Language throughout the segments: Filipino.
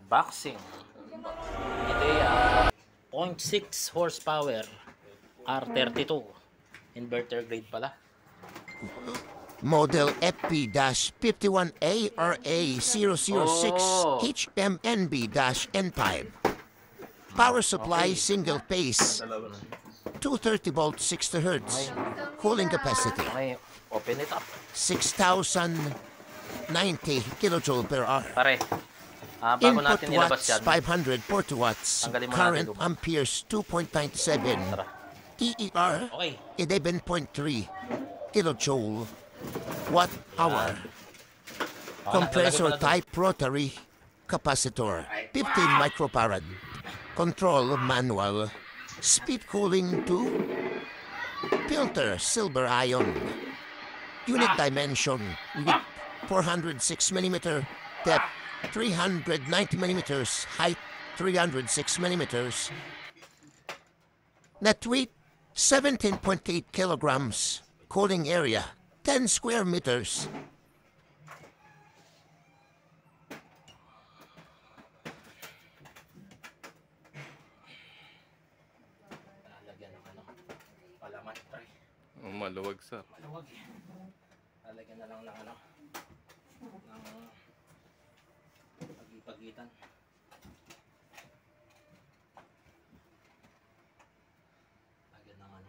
Unboxing. Idea 0.6 horsepower R32 inverter grade pala. Model FP-51ARA006 HMNB-N5. Power supply single phase. 230 volt 60 Hz. Cooling capacity. Okay, open it up. 6,090 kilojoule per hour. Pare, bago Input natin nilabas watts yan, 540 watts. tanggalin mo Current natin, amperes 2.97. tara. TER Okay. 11.3 kilojoule watt hour. Compressor type rotary capacitor 15 microfarad. Control manual. Speed cooling to filter silver ion. Unit dimension width 406 mm, depth 390 mm, height 306 mm. Net weight 17.8 kilograms. Cooling area 10 square meters. Lalagyan ng palaman, pare. Maluwag sir. Maluwag. Lalagyan na lang ng ng pagitan. Lagyan ng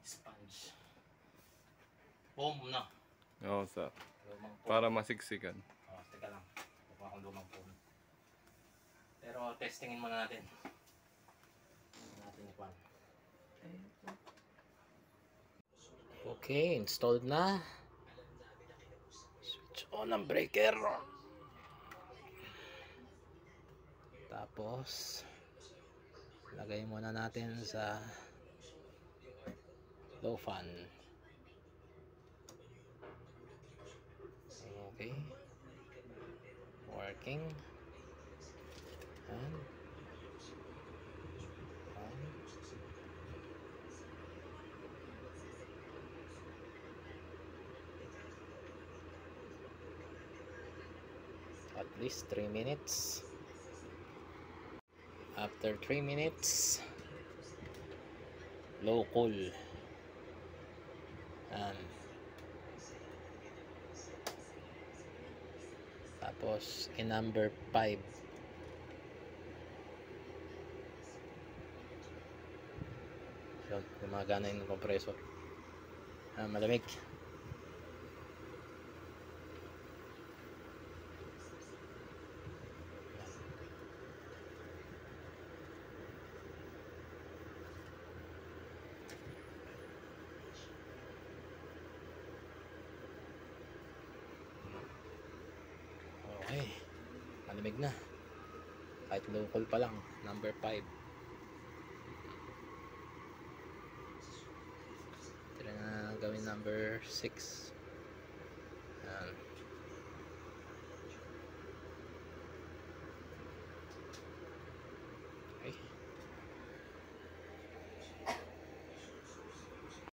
sponge. Boom na. Oo sir. Lumang foam. Para masiksikan. Teka lang. Kukuha akong lumang foam. Pero testingin muna natin. Okay, installed na. Switch on ang breaker. Tapos lagay muna natin sa low fan. Okay. Working. And at least 3 minutes. After 3 minutes, low cool. Tapos in number 5, so gumagana yung compressor. Malamig. Okay, malamig na. Kahit local pa lang, number 5. Tira na gawin number 6.